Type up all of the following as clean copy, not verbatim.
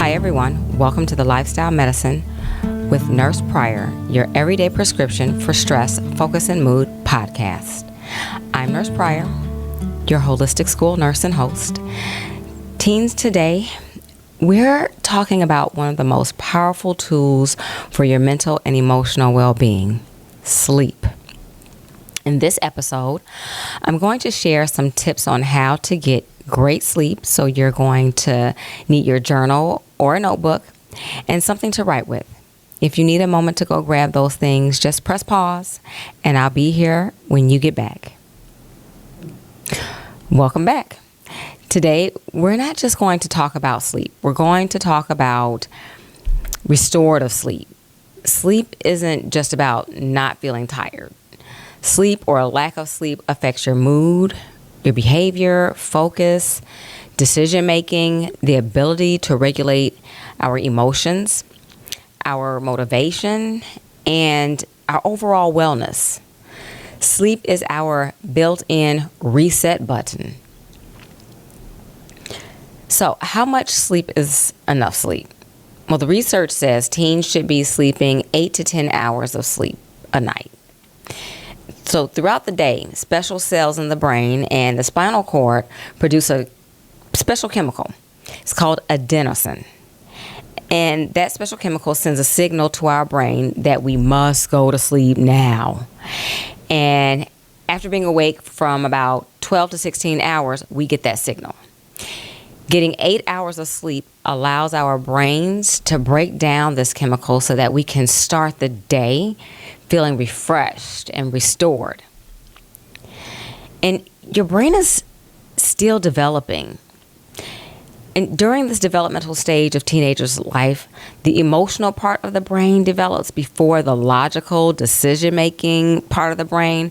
Hi everyone, welcome to the Lifestyle Medicine with Nurse Pryor, your everyday prescription for stress, focus, and mood podcast. I'm Nurse Pryor, your holistic school nurse and host. Teens, today we're talking about one of the most powerful tools for your mental and emotional well-being, sleep. In this episode, I'm going to share some tips on how to get great sleep. So you're going to need your journal or a notebook and something to write with. If you need a moment to go grab those things, just press pause and I'll be here when you get back. Welcome back. Today, we're not just going to talk about sleep. We're going to talk about restorative sleep. Sleep isn't just about not feeling tired. Sleep or a lack of sleep affects your mood, your behavior, focus, decision-making, the ability to regulate our emotions, our motivation, and our overall wellness. Sleep is our built-in reset button. So, how much sleep is enough sleep? Well, the research says teens should be sleeping 8 to 10 hours of sleep a night. So throughout the day, special cells in the brain and the spinal cord produce a special chemical. It's called adenosine. And that special chemical sends a signal to our brain that we must go to sleep now. And after being awake from about 12 to 16 hours, we get that signal. Getting 8 hours of sleep allows our brains to break down this chemical so that we can start the day feeling refreshed and restored. And your brain is still developing. And during this developmental stage of teenagers' life, the emotional part of the brain develops before the logical decision-making part of the brain,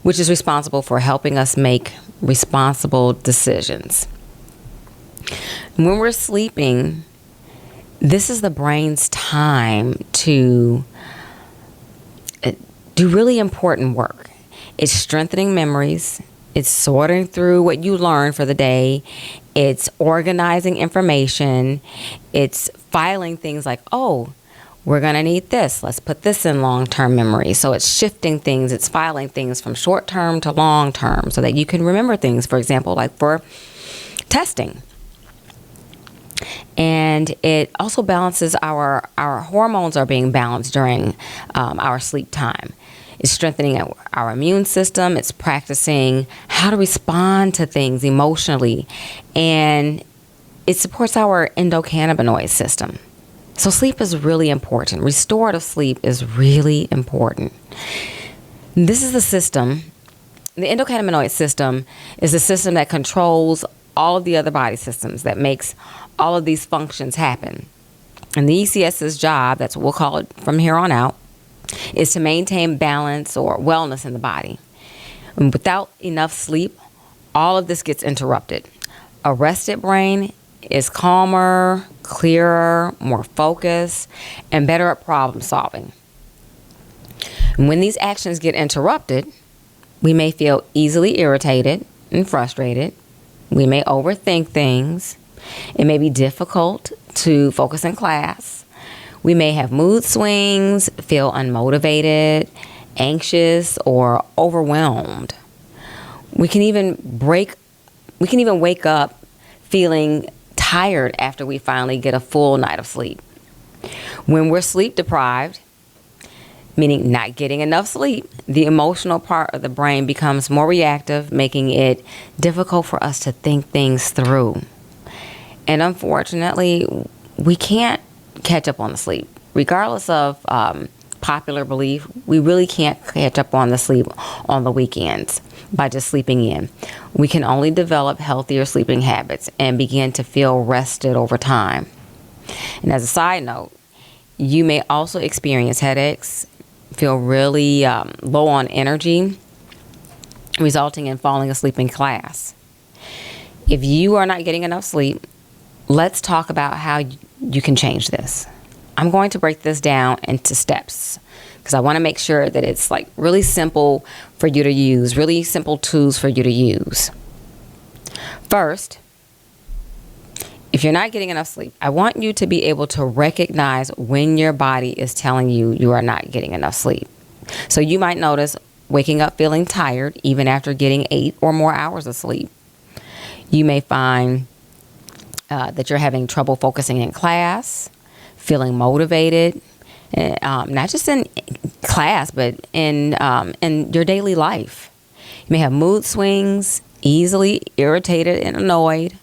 which is responsible for helping us make responsible decisions. When we're sleeping, this is the brain's time to do really important work. It's strengthening memories. It's sorting through what you learned for the day. It's organizing information. It's filing things like, oh, we're going to need this. Let's put this in long-term memory. So it's shifting things. It's filing things from short-term to long-term so that you can remember things, for example, like for testing. And it also balances our hormones are being balanced during our sleep time. It's strengthening our immune system. It's practicing how to respond to things emotionally. And it supports our endocannabinoid system. So sleep is really important. Restorative sleep is really important. This is the system. The endocannabinoid system is the system that controls all of the other body systems, that makes all of these functions happen. And the ECS's job, that's what we'll call it from here on out, is to maintain balance or wellness in the body. And without enough sleep, all of this gets interrupted. A rested brain is calmer, clearer, more focused, and better at problem solving. And when these actions get interrupted, we may feel easily irritated and frustrated. We may overthink things. It may be difficult to focus in class. We may have mood swings, feel unmotivated, anxious, or overwhelmed. We can even wake up feeling tired after we finally get a full night of sleep. When we're sleep deprived, meaning not getting enough sleep, the emotional part of the brain becomes more reactive, making it difficult for us to think things through. And unfortunately, we can't catch up on the sleep. Regardless of popular belief, we really can't catch up on the sleep on the weekends by just sleeping in. We can only develop healthier sleeping habits and begin to feel rested over time. And as a side note, you may also experience headaches, feel really low on energy, resulting in falling asleep in class. If you are not getting enough sleep, let's talk about how you can change this. I'm going to break this down into steps because I want to make sure that it's like really simple for you to use, really simple tools for you to use. First, if you're not getting enough sleep, I want you to be able to recognize when your body is telling you you are not getting enough sleep. So you might notice waking up feeling tired even after getting 8 or more hours of sleep. You may find that you're having trouble focusing in class, feeling motivated, not just in class, but in your daily life. You may have mood swings, easily irritated and annoyed,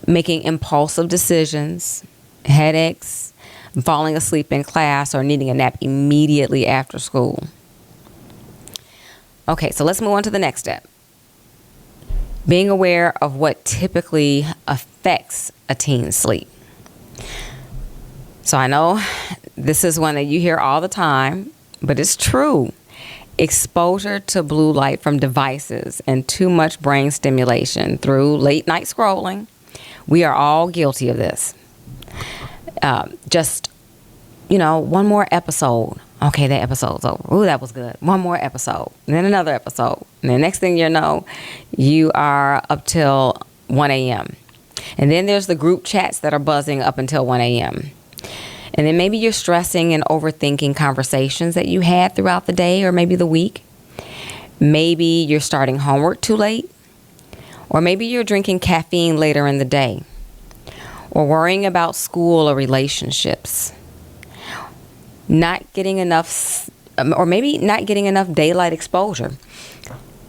making impulsive decisions, headaches, falling asleep in class, or needing a nap immediately after school. Okay, so let's move on to the next step. Being aware of what typically affects a teen's sleep. So I know this is one that you hear all the time, but it's true. Exposure to blue light from devices and too much brain stimulation through late night scrolling. We are all guilty of this. One more episode. Okay, that episode's over. Ooh, that was good. One more episode. And then another episode. And the next thing you know, you are up till 1 a.m. And then there's the group chats that are buzzing up until 1 a.m. And then maybe you're stressing and overthinking conversations that you had throughout the day or maybe the week. Maybe you're starting homework too late. Or maybe you're drinking caffeine later in the day. Or worrying about school or relationships. Not getting enough, or maybe not getting enough daylight exposure.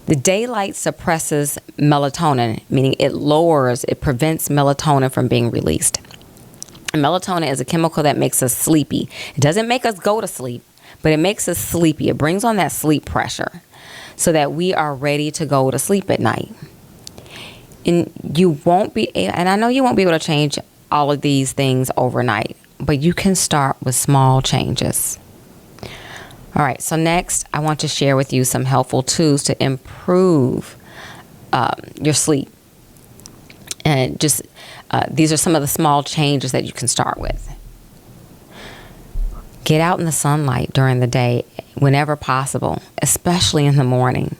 The daylight suppresses melatonin, meaning it prevents melatonin from being released. And melatonin is a chemical that makes us sleepy. It doesn't make us go to sleep, but it makes us sleepy. It brings on that sleep pressure so that we are ready to go to sleep at night. And I know you won't be able to change all of these things overnight, but you can start with small changes. All right, so next I want to share with you some helpful tools to improve your sleep. And these are some of the small changes that you can start with. Get out in the sunlight during the day whenever possible, especially in the morning.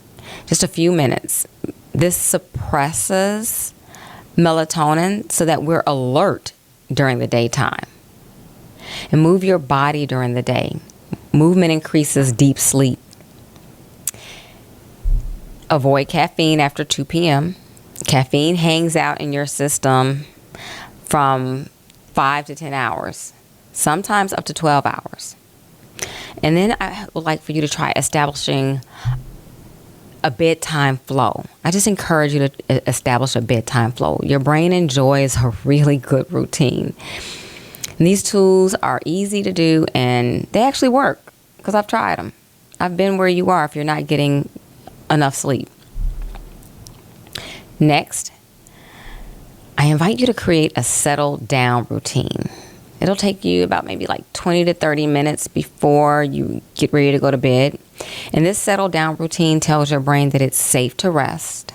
Just a few minutes. This suppresses melatonin so that we're alert during the daytime. And move your body during the day. Movement increases deep sleep. Avoid caffeine after 2 p.m. Caffeine hangs out in your system from 5 to 10 hours, sometimes up to 12 hours. And then I would like for you to try establishing a bedtime flow. I just encourage you to establish a bedtime flow. Your brain enjoys a really good routine. And these tools are easy to do, and they actually work because I've tried them. I've been where you are if you're not getting enough sleep. Next, I invite you to create a settle down routine. It'll take you about maybe like 20 to 30 minutes before you get ready to go to bed. And this settle down routine tells your brain that it's safe to rest.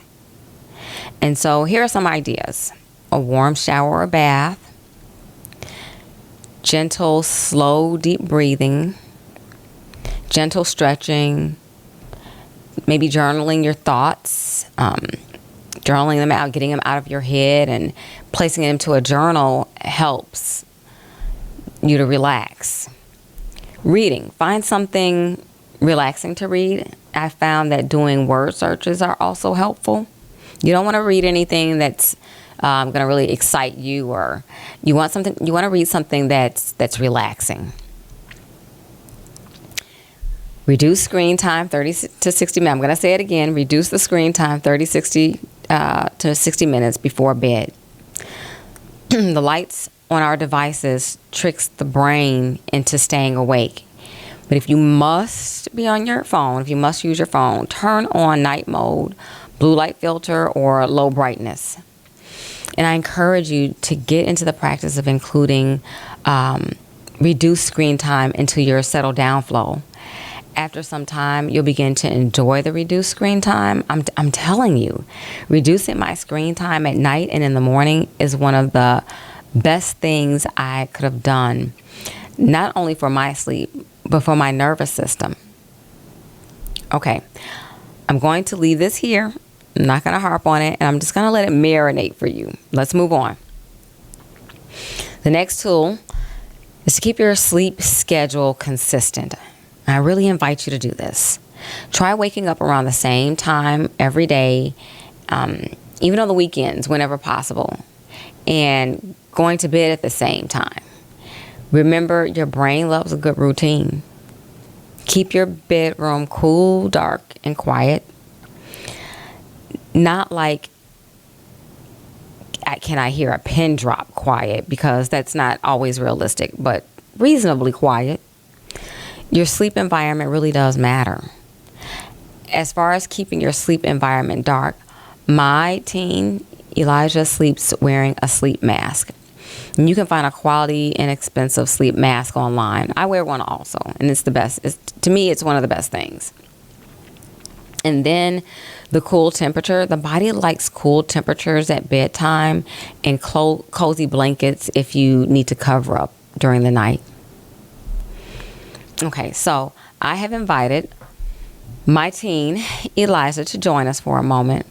And so here are some ideas. A warm shower or bath. Gentle, slow, deep breathing. Gentle stretching. Maybe journaling your thoughts. Journaling them out, getting them out of your head and placing them into a journal helps you to relax. Reading. Find something relaxing to read. I found that doing word searches are also helpful. You don't want to read anything that's going to really excite you, or you want to read something that's relaxing. Reduce screen time 30 to 60 minutes. I'm going to say it again. Reduce the screen time 30 to 60 minutes before bed. The lights on our devices tricks the brain into staying awake. But if you must be on your phone, if you must use your phone, turn on night mode, blue light filter, or low brightness. And I encourage you to get into the practice of including reduced screen time into your settle down flow. After some time, you'll begin to enjoy the reduced screen time. I'm telling you, reducing my screen time at night and in the morning is one of the best things I could have done, not only for my sleep, but for my nervous system. Okay, I'm going to leave this here. I'm not going to harp on it, and I'm just going to let it marinate for you. Let's move on. The next tool is to keep your sleep schedule consistent. I really invite you to do this. Try waking up around the same time every day, even on the weekends, whenever possible, and going to bed at the same time. Remember, your brain loves a good routine. Keep your bedroom cool, dark, and quiet. Not like, can I hear a pin drop quiet, because that's not always realistic, but reasonably quiet. Your sleep environment really does matter. As far as keeping your sleep environment dark, my teen, Elijah, sleeps wearing a sleep mask. And you can find a quality, inexpensive sleep mask online. I wear one also, and it's the best. To me, it's one of the best things. And then the cool temperature. The body likes cool temperatures at bedtime, and cozy blankets if you need to cover up during the night. Okay, so I have invited my teen, Elijah, to join us for a moment.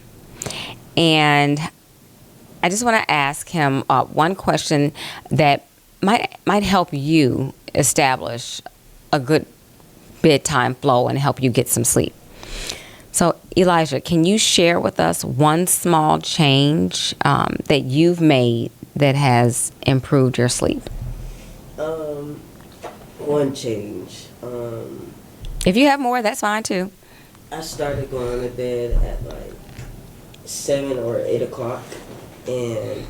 And I just want to ask him one question that might help you establish a good bedtime flow and help you get some sleep. So, Elijah, can you share with us one small change that you've made that has improved your sleep? One change. If you have more, that's fine too. I started going to bed at like 7 or 8 o'clock, and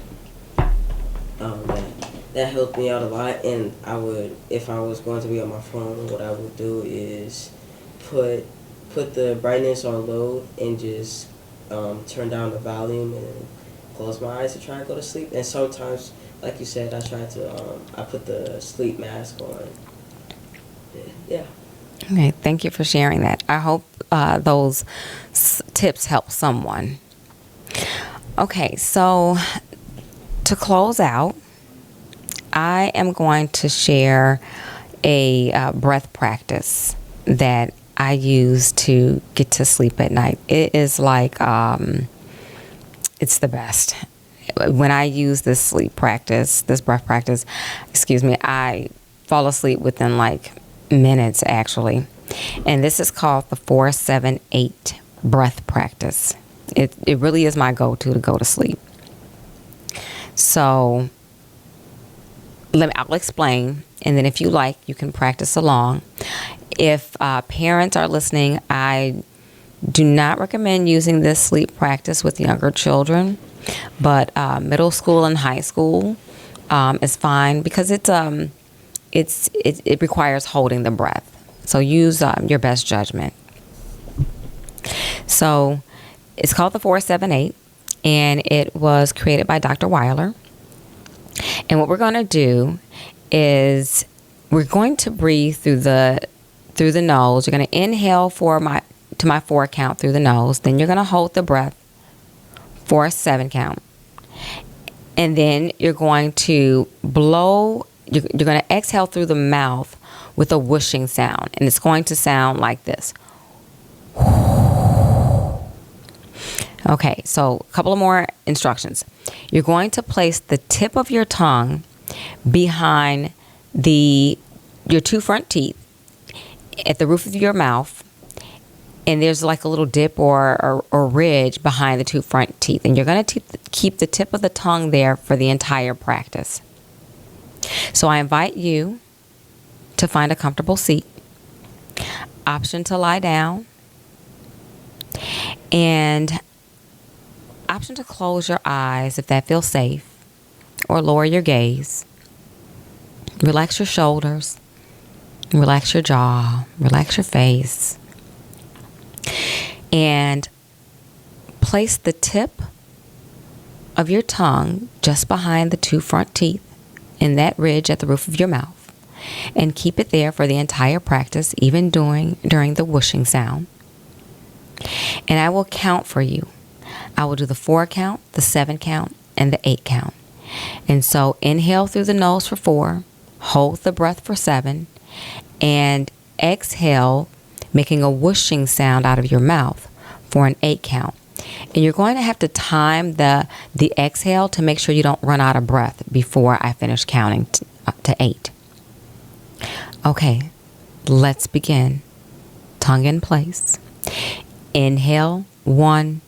that helped me out a lot. And if I was going to be on my phone, what I would do is put the brightness on low and just turn down the volume and close my eyes to try and go to sleep. And sometimes, like you said, I put the sleep mask on. Yeah. Okay, thank you for sharing that. I hope those tips help someone. Okay, so to close out, I am going to share a breath practice that I use to get to sleep at night. It is like, it's the best. When I use this breath practice, I fall asleep within like minutes actually. And this is called the 4-7-8 breath practice. It really is my go-to to go to sleep. So I'll explain, and then if you like, you can practice along. If parents are listening, I do not recommend using this sleep practice with younger children, but middle school and high school is fine, because it requires holding the breath. So use your best judgment. So it's called the 4-7-8, and it was created by Dr. Weiler. And what we're going to do is we're going to breathe through the nose. You're going to inhale to my 4 count through the nose. Then you're going to hold the breath for a 7 count. And then you're going to blow. You're going to exhale through the mouth with a whooshing sound. And it's going to sound like this. Okay, so a couple of more instructions. You're going to place the tip of your tongue behind your 2 front teeth at the roof of your mouth, and there's like a little dip or ridge behind the 2 front teeth, and you're going to keep the tip of the tongue there for the entire practice. So I invite you to find a comfortable seat, option to lie down, and option to close your eyes if that feels safe, or lower your gaze. Relax your shoulders, relax your jaw, relax your face, and place the tip of your tongue just behind the 2 front teeth in that ridge at the roof of your mouth, and keep it there for the entire practice, even during the whooshing sound. And I will count for you. I will do the 4 count, the 7 count, and the 8 count. And so inhale through the nose for 4, hold the breath for 7, and exhale, making a whooshing sound out of your mouth for an 8 count. And you're going to have to time the exhale to make sure you don't run out of breath before I finish counting to 8. Okay, let's begin. Tongue in place. Inhale, 1,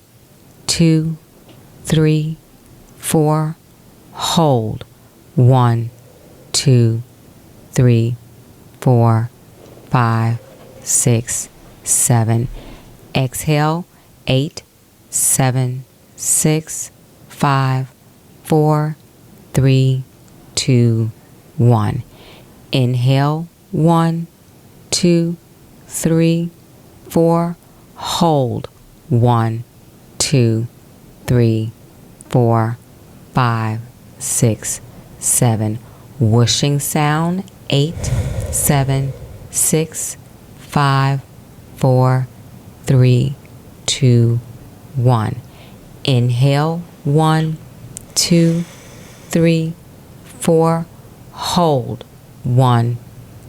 2, 3, 4. Hold, 1, 2, 3, 4, 5, 6, 7. Exhale, 8, 7, 6, 5, 4, 3, 2, 1. Inhale, 1, 2, 3, 4. Hold, 1, 2, 3, 4, 5, 6, 7. Whooshing sound, 8, 7, 6, 5, 4, 3, 2, 1. Inhale, 1, 2, 3, 4. Hold, 1,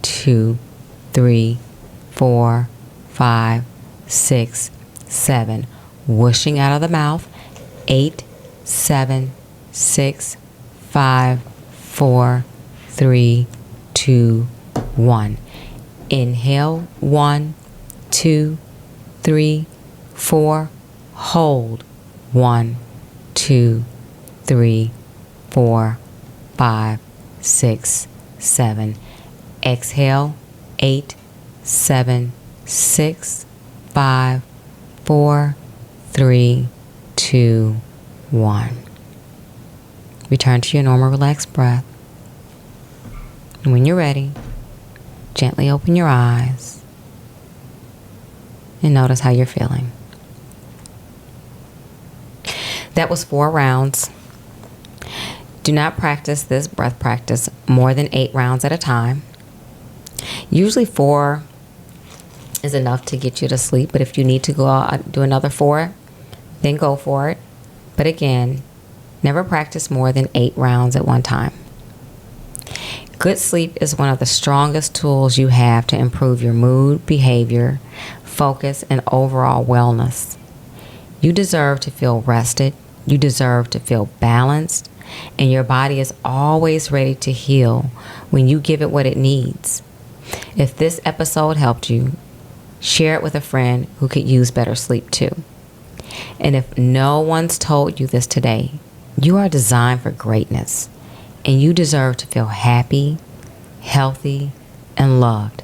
2, 3, 4, 5, 6, 7. Whooshing out of the mouth, 8, 7, 6, 5, 4, 3, 2, 1. Inhale, 1, 2, 3, 4. Hold, 1, 2, 3, 4, 5, 6, 7. Exhale, 8, 7, 6, 5, 4, 3, 2, 1. Return to your normal relaxed breath. And when you're ready, gently open your eyes and notice how you're feeling. That was 4 rounds. Do not practice this breath practice more than 8 rounds at a time. Usually 4 is enough to get you to sleep, but if you need to go out, do another 4, then go for it. But again, never practice more than 8 rounds at one time. Good sleep is one of the strongest tools you have to improve your mood, behavior, focus, and overall wellness. You deserve to feel rested. You deserve to feel balanced. And your body is always ready to heal when you give it what it needs. If this episode helped you, share it with a friend who could use better sleep too. And if no one's told you this today, you are designed for greatness. And you deserve to feel happy, healthy, and loved.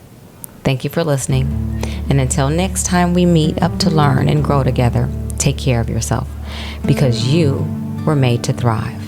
Thank you for listening. And until next time we meet up to learn and grow together, take care of yourself because you were made to thrive.